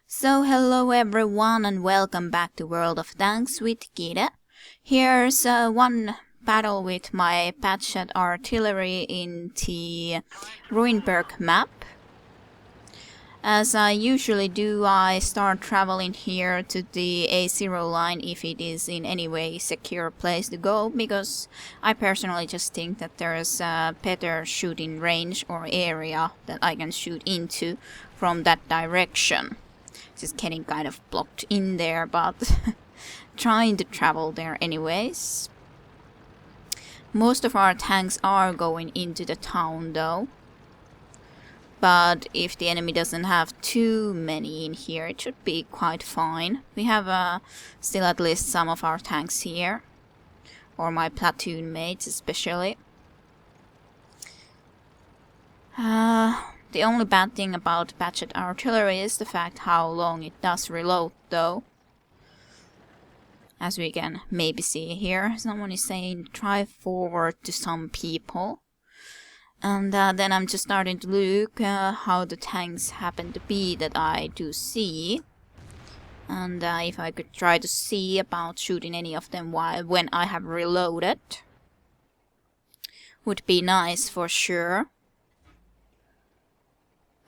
So hello everyone and welcome back to World of Tanks with Gita. Here's one battle with my Patchet artillery in the Ruinberg map. As I usually do, I start traveling here to the A0 line if it is in any way secure place to go, because I personally just think that there's a better shooting range or area that I can shoot into from that direction. Just getting kind of blocked in there, but trying to travel there anyways. Most of our tanks are going into the town though. But if the enemy doesn't have too many in here, it should be quite fine. We have still at least some of our tanks here. Or my platoon mates especially. The only bad thing about Patchet artillery is the fact how long it does reload though. As we can maybe see here, someone is saying drive forward to some people. And then I'm just starting to look how the tanks happen to be that I do see. And if I could try to see about shooting any of them when I have reloaded. Would be nice for sure.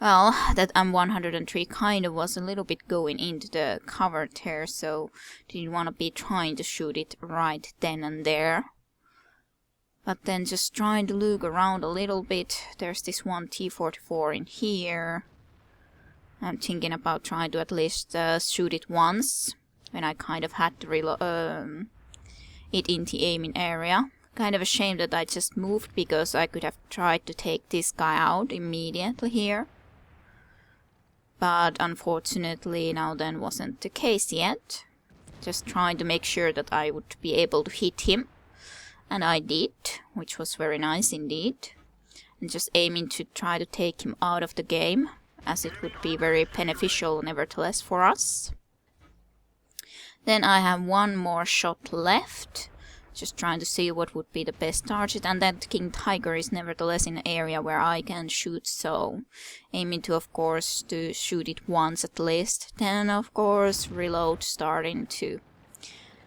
Well, that M103 kind of was a little bit going into the cover there, so didn't want to be trying to shoot it right then and there. But then just trying to look around a little bit. There's this one T-44 in here. I'm thinking about trying to at least shoot it once, when I kind of had to reload it in the aiming area. Kind of a shame that I just moved, because I could have tried to take this guy out immediately here. But unfortunately now then wasn't the case yet. Just trying to make sure that I would be able to hit him. And I did, which was very nice indeed. And just aiming to try to take him out of the game, as it would be very beneficial nevertheless for us. Then I have one more shot left. Just trying to see what would be the best target, and that King Tiger is nevertheless in an area where I can shoot, so aiming to, of course, to shoot it once at least. Then, of course, reload starting to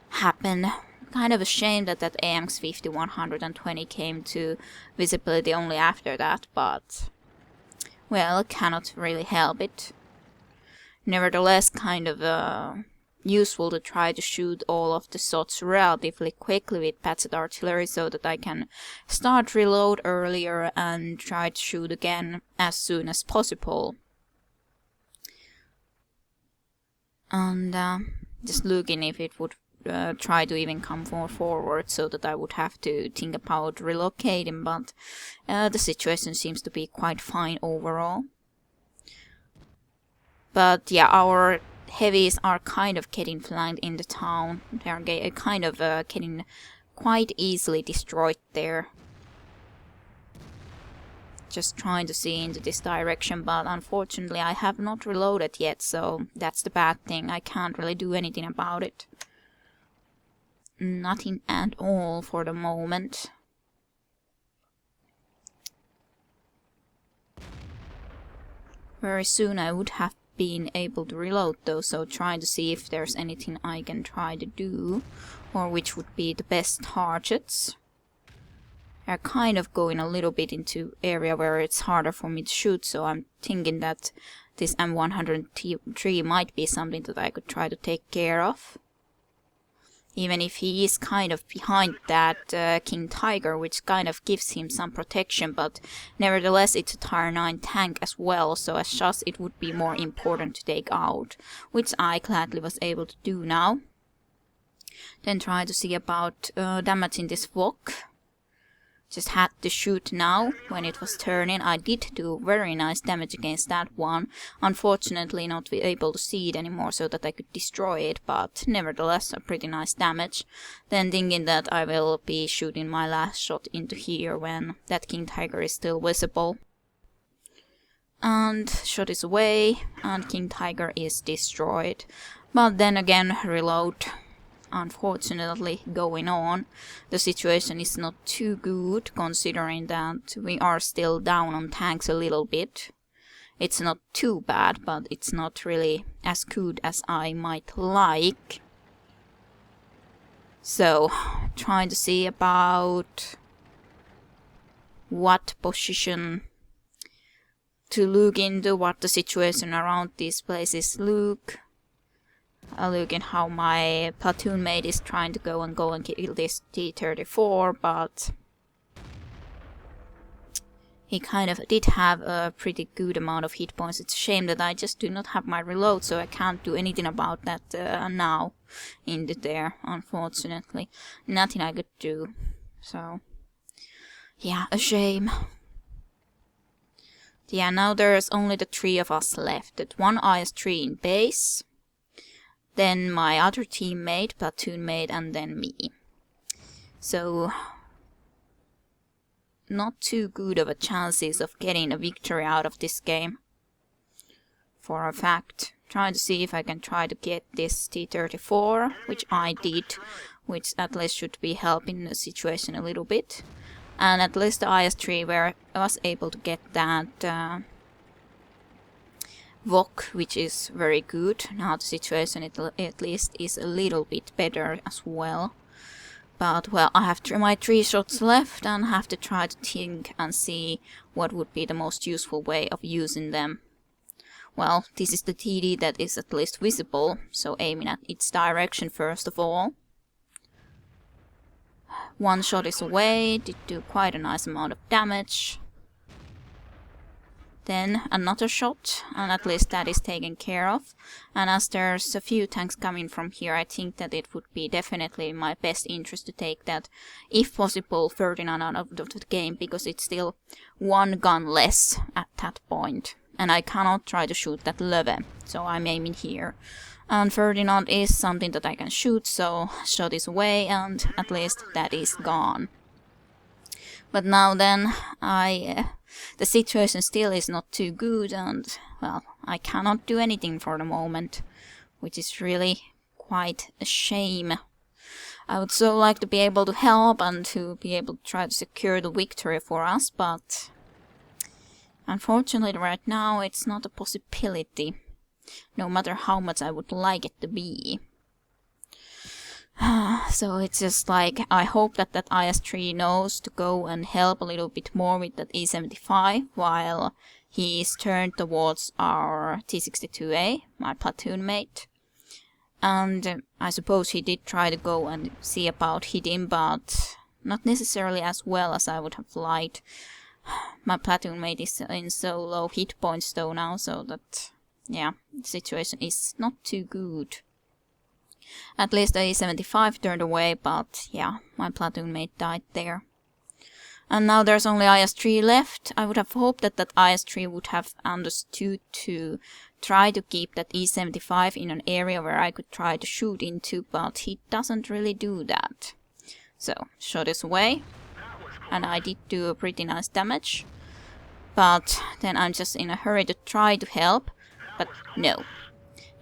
happen. Kind of a shame that AMX 5120 came to visibility only after that, but well, cannot really help it. Nevertheless, kind of useful to try to shoot all of the shots relatively quickly with Patchet artillery, so that I can start reload earlier and try to shoot again as soon as possible. And just looking if it would try to even come more forward, so that I would have to think about relocating, but the situation seems to be quite fine overall. But yeah, our heavies are kind of getting flanked in the town. They are kind of getting quite easily destroyed there. Just trying to see into this direction, but unfortunately I have not reloaded yet, so that's the bad thing. I can't really do anything about it. Nothing at all for the moment. Very soon I would have been able to reload though, so trying to see if there's anything I can try to do, or which would be the best targets. They're kind of going a little bit into area where it's harder for me to shoot, so I'm thinking that this M103 might be something that I could try to take care of. Even if he is kind of behind that King Tiger, which kind of gives him some protection, but nevertheless it's a Tier 9 tank as well, so as such it would be more important to take out, which I gladly was able to do now. Then try to see about damaging this Vok. Just had to shoot now when it was turning. I did do very nice damage against that one. Unfortunately not be able to see it anymore so that I could destroy it, but nevertheless a pretty nice damage. Then thinking that I will be shooting my last shot into here when that King Tiger is still visible. And shot is away and King Tiger is destroyed. But then again, reload. Unfortunately going on. The situation is not too good, considering that we are still down on tanks a little bit. It's not too bad, but it's not really as good as I might like. So, trying to see about what position to look into, what the situation around these places look. Look at how my platoon mate is trying to go and kill this T-34, but he kind of did have a pretty good amount of hit points. It's a shame that I just do not have my reload, so I can't do anything about that now into there, unfortunately. Nothing I could do. So, yeah, a shame. Yeah, now there's only the 3 of us left. That one IS-3 in base, then my other teammate, platoon mate, and then me. So, not too good of a chances of getting a victory out of this game. For a fact. Trying to see if I can try to get this T-34, which I did, which at least should be helping the situation a little bit. And at least the IS-3 where I was able to get that VOC, which is very good. Now the situation at least is a little bit better as well. But, well, I have my 3 shots left and have to try to think and see what would be the most useful way of using them. Well, this is the TD that is at least visible, so aiming at its direction first of all. 1 shot is away, did do quite a nice amount of damage. Then another shot, and at least that is taken care of. And as there's a few tanks coming from here, I think that it would be definitely in my best interest to take that, if possible, 39 out of the game, because it's still 1 gun less at that point. And I cannot try to shoot that Löwe, so I'm aiming here. And Ferdinand is something that I can shoot, so shot is away, and at least that is gone. But now then, the situation still is not too good, and, well, I cannot do anything for the moment, which is really quite a shame. I would so like to be able to help and to be able to try to secure the victory for us, but unfortunately right now it's not a possibility, no matter how much I would like it to be. So it's just like, I hope that that IS-3 knows to go and help a little bit more with that E-75 while he is turned towards our T-62A, my platoon mate. And I suppose he did try to go and see about hitting, but not necessarily as well as I would have liked. My platoon mate is in so low hit points though now, so that, yeah, the situation is not too good. At least the E-75 turned away, but yeah, my platoon mate died there. And now there's only IS-3 left. I would have hoped that that IS-3 would have understood to try to keep that E-75 in an area where I could try to shoot into, but he doesn't really do that. So, shot is away, and I did do a pretty nice damage. But then I'm just in a hurry to try to help, but no.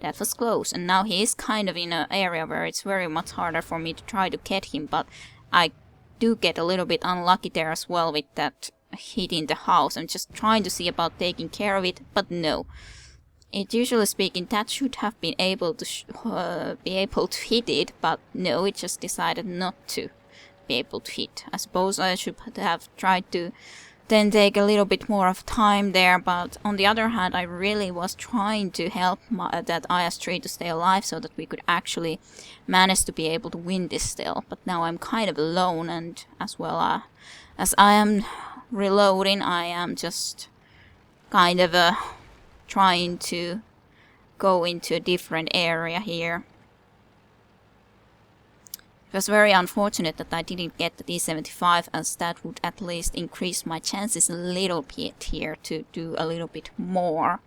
That was close, and now he is kind of in an area where it's very much harder for me to try to get him, but I do get a little bit unlucky there as well with that hit in the house. I'm just trying to see about taking care of it, but no. It usually speaking, that should have been able to hit it, but no, it just decided not to be able to hit. I suppose I should have tried to then take a little bit more of time there, but on the other hand, I really was trying to help that IS-3 to stay alive so that we could actually manage to be able to win this still. But now I'm kind of alone, and as well as I am reloading, I am just kind of trying to go into a different area here. It was very unfortunate that I didn't get the D-75, as that would at least increase my chances a little bit here to do a little bit more.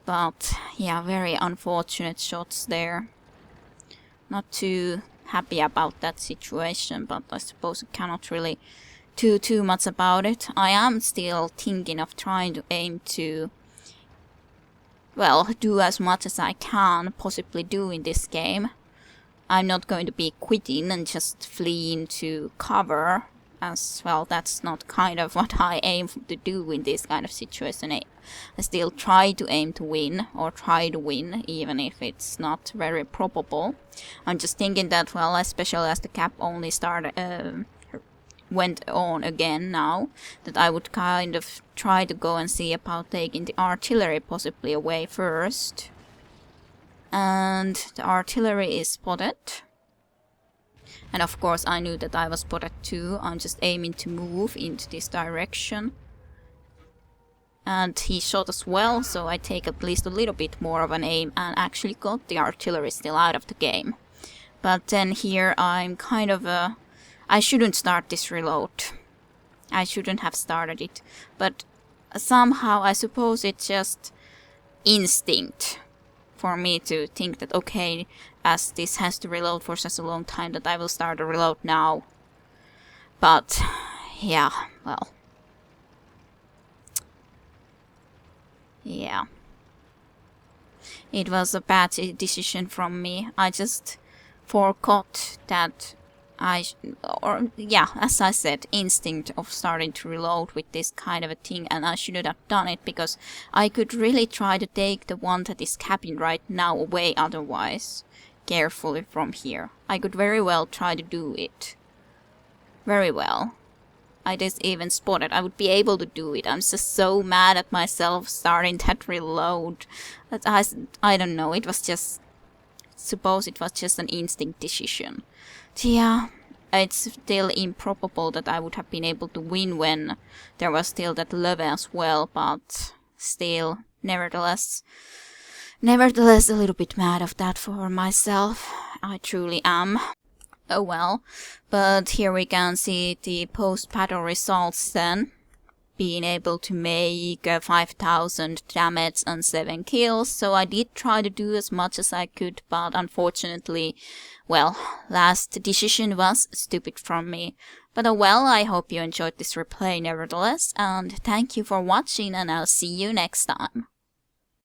But yeah, very unfortunate shots there. Not too happy about that situation, but I suppose I cannot really do too much about it. I am still thinking of trying to aim to, well, do as much as I can possibly do in this game. I'm not going to be quitting and just fleeing to cover as well. That's not kind of what I aim to do in this kind of situation. I still try to aim to win, or try to win, even if it's not very probable. I'm just thinking that, well, especially as the cap only went on again now, that I would kind of try to go and see about taking the artillery possibly away first. And the artillery is spotted. And of course I knew that I was spotted too. I'm just aiming to move into this direction. And he shot as well, so I take at least a little bit more of an aim and actually got the artillery still out of the game. But then here I'm kind of I shouldn't start this reload. I shouldn't have started it. But somehow I suppose it's just instinct for me to think that, okay, as this has to reload for such a long time, that I will start a reload now. But yeah, well. Yeah. It was a bad decision from me. I just forgot that as I said, instinct of starting to reload with this kind of a thing, and I shouldn't have done it, because I could really try to take the one that is capping right now away otherwise, carefully from here. I could very well try to do it. Very well. I just even spotted. I would be able to do it. I'm just so mad at myself starting that reload. That I don't know, it was just... suppose it was just an instinct decision. Yeah, it's still improbable that I would have been able to win when there was still that levy as well, but still, nevertheless a little bit mad of that for myself. I truly am. Oh well, but here we can see the post-battle results then. Being able to make 5,000 damage and 7 kills, so I did try to do as much as I could, but unfortunately, well, last decision was stupid from me. But oh well, I hope you enjoyed this replay nevertheless, and thank you for watching, and I'll see you next time.